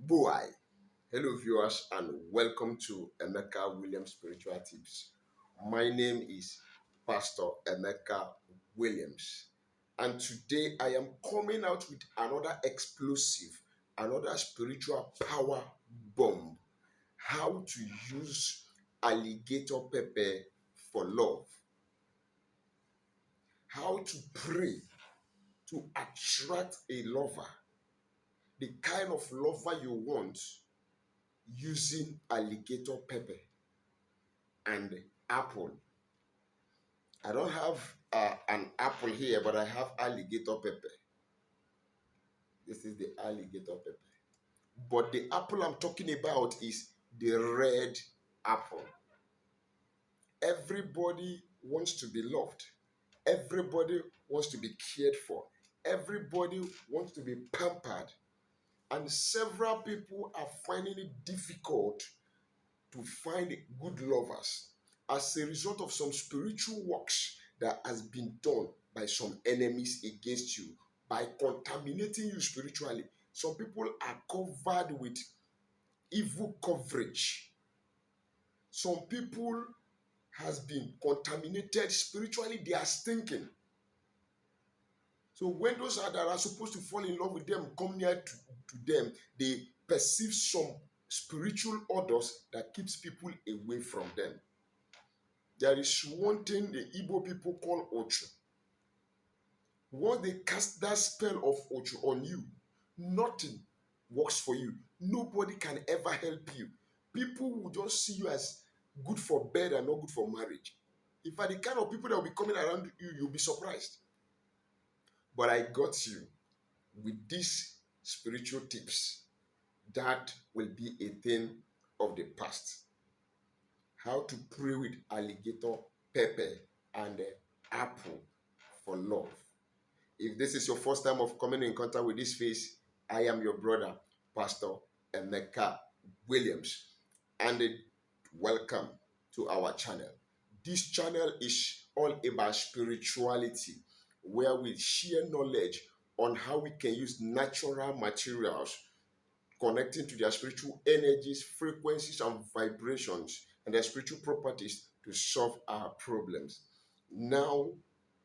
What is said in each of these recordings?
Boy, hello viewers and welcome to Emeka Williams Spiritual Tips. My name is Pastor Emeka Williams, and today I am coming out with another explosive, another spiritual power bomb. How to use alligator pepper for love. How to pray to attract a lover, the kind of lover you want using alligator pepper and apple. I don't have an apple here, but I have alligator pepper. This is the alligator pepper. But the apple I'm talking about is the red apple. Everybody wants to be loved. Everybody wants to be cared for. Everybody wants to be pampered. And several people are finding it difficult to find good lovers as a result of some spiritual works that has been done by some enemies against you by contaminating you spiritually. Some people are covered with evil coverage. Some people has been contaminated spiritually. They are stinking. So when those that are supposed to fall in love with them come near to them, they perceive some spiritual orders that keeps people away from them. There is one thing the Igbo people call Ochu. Once they cast that spell of Ochu on you, nothing works for you. Nobody can ever help you. People will just see you as good for bed and not good for marriage. In fact, the kind of people that will be coming around you, you'll be surprised. But I got you with these spiritual tips that will be a thing of the past. How to pray with alligator pepper and apple for love. If this is your first time of coming in contact with this face, I am your brother, Pastor Emeka Williams, and welcome to our channel. This channel is all about spirituality, where we share knowledge on how we can use natural materials connecting to their spiritual energies, frequencies, and vibrations, and their spiritual properties to solve our problems. Now,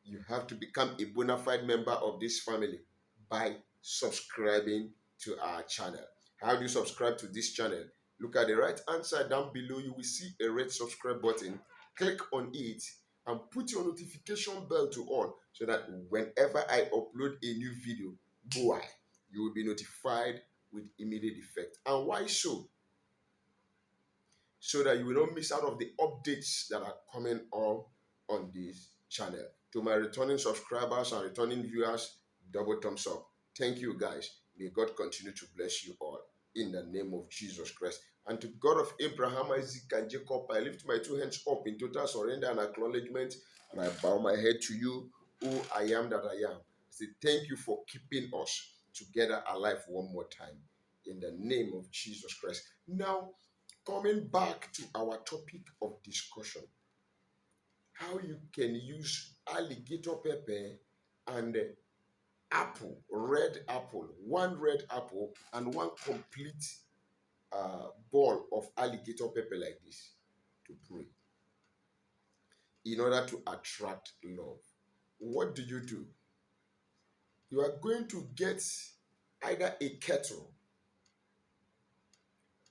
you have to become a bona fide member of this family by subscribing to our channel. How do you subscribe to this channel? Look at the right hand side down below. You will see a red subscribe button. Click on it and put your notification bell to on so that whenever I upload a new video, boy, you will be notified with immediate effect. And why so? So that you will not miss out of the updates that are coming on this channel. To my returning subscribers and returning viewers, double thumbs up. Thank you guys. May God continue to bless you all in the name of Jesus Christ. And to God of Abraham, Isaac, and Jacob, I lift my two hands up in total surrender and acknowledgement, and I bow my head to you, who I am that I am. I say thank you for keeping us together alive one more time in the name of Jesus Christ. Now, coming back to our topic of discussion, how you can use alligator pepper and apple, one red apple and one complete ball of alligator pepper like this to pray in order to attract love. What do? You are going to get either a kettle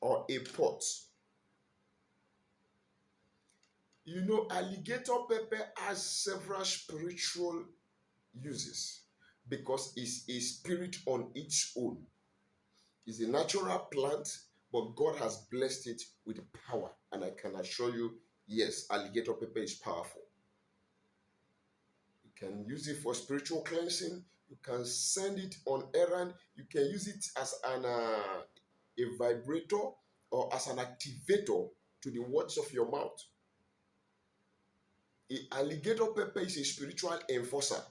or a pot. You know, alligator pepper has several spiritual uses because it's a spirit on its own. It's a natural plant, but God has blessed it with power. And I can assure you, yes, alligator pepper is powerful. You can use it for spiritual cleansing. You can send it on errand. You can use it as a vibrator or as an activator to the words of your mouth. Alligator pepper is a spiritual enforcer.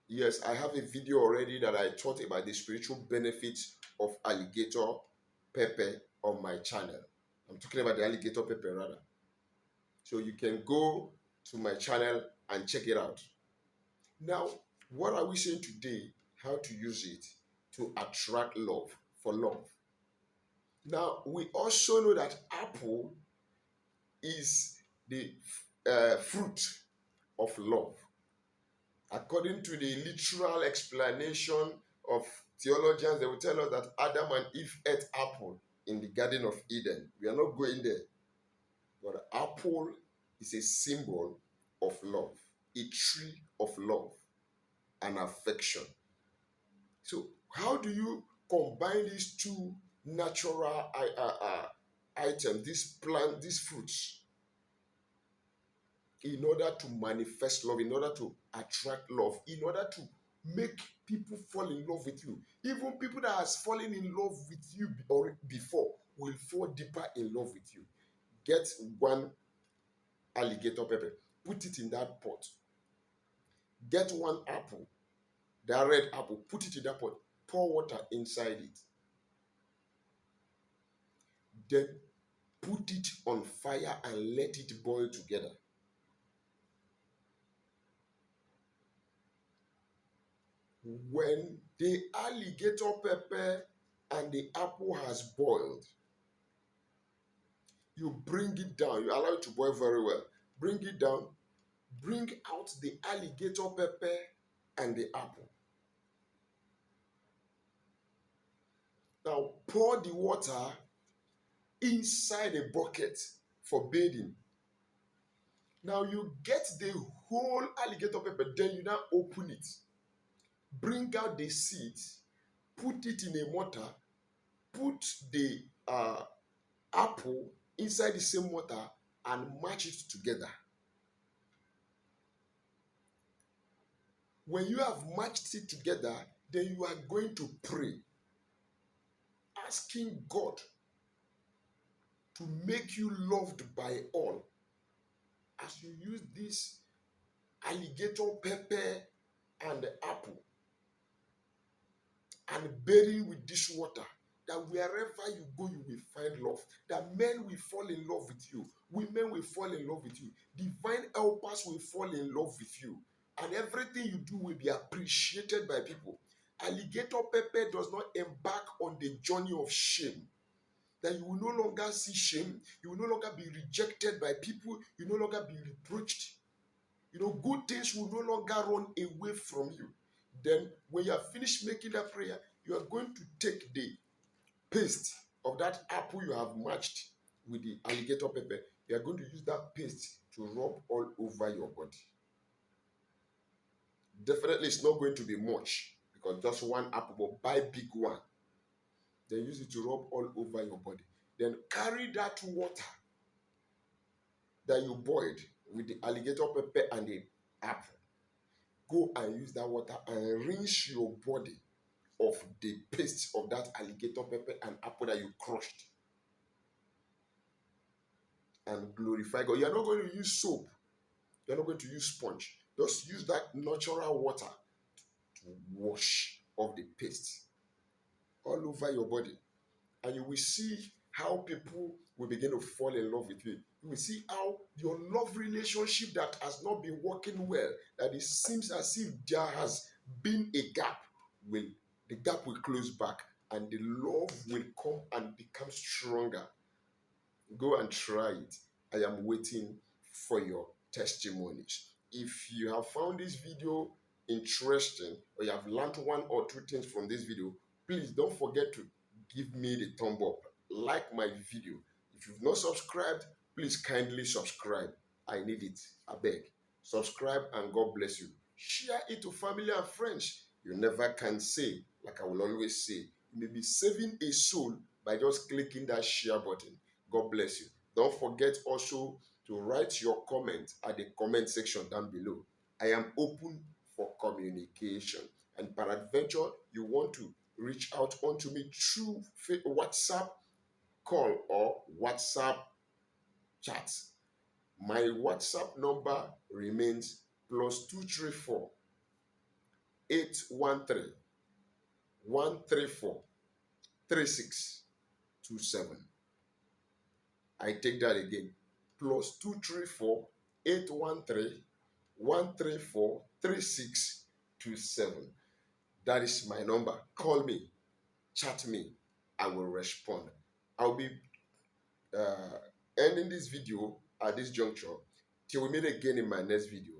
Yes, I have a video already that I taught about the spiritual benefits of alligator pepper on my channel. I'm talking about the alligator pepper rather. So you can go to my channel and check it out. Now, what are we saying today? How to use it to attract love, for love. Now, we also know that apple is the fruit of love. According to the literal explanation of theologians, they will tell us that Adam and Eve ate apple in the Garden of Eden. We are not going there. But apple is a symbol of love, a tree of love and affection. So, how do you combine these two natural items, these plant, these fruits, in order to manifest love, in order to attract love, in order to make people fall in love with you? Even people that has fallen in love with you or before will fall deeper in love with you. Get one alligator pepper, put it in that pot. Get one apple, that red apple, put it in that pot, pour water inside it. Then put it on fire and let it boil together. When the alligator pepper and the apple has boiled, you bring it down. You allow it to boil very well. Bring it down. Bring out the alligator pepper and the apple. Now pour the water inside a bucket for bathing. Now you get the whole alligator pepper, then you now open it. Bring out the seeds, put it in a mortar, put the apple inside the same mortar and match it together. When you have matched it together, then you are going to pray, asking God to make you loved by all. As you use this alligator pepper and the apple and bury with this water, that wherever you go, you will find love. That men will fall in love with you. Women will fall in love with you. Divine helpers will fall in love with you. And everything you do will be appreciated by people. Alligator pepper does not embark on the journey of shame. That you will no longer see shame. You will no longer be rejected by people. You will no longer be reproached. Good things will no longer run away from you. Then, when you have finished making that prayer, you are going to take the paste of that apple you have matched with the alligator pepper. You are going to use that paste to rub all over your body. Definitely, it's not going to be much because just one apple, but buy big one. Then use it to rub all over your body. Then carry that water that you boiled with the alligator pepper and the apple. Go and use that water and rinse your body of the paste of that alligator pepper and apple that you crushed. And glorify God. You are not going to use soap. You are not going to use sponge. Just use that natural water to wash off the paste all over your body. And you will see how people will begin to fall in love with you. You will see how your love relationship that has not been working well, that it seems as if there has been a gap, the gap will close back and the love will come and become stronger. Go and try it. I am waiting for your testimonies. If you have found this video interesting or you have learned one or two things from this video, please don't forget to give me the thumb up. Like my video. If you've not subscribed, please kindly subscribe. I need it. I beg. Subscribe and God bless you. Share it to family and friends. You never can say, like I will always say, you may be saving a soul by just clicking that share button. God bless you. Don't forget also to write your comment at the comment section down below. I am open for communication. And peradventure, you want to reach out onto me through WhatsApp call or WhatsApp chat. My WhatsApp number remains +234 813 134 3627. I take that again. +234 813 134 3627. That is my number. Call me, chat me. I will respond. I'll be ending this video at this juncture till we meet again in my next video.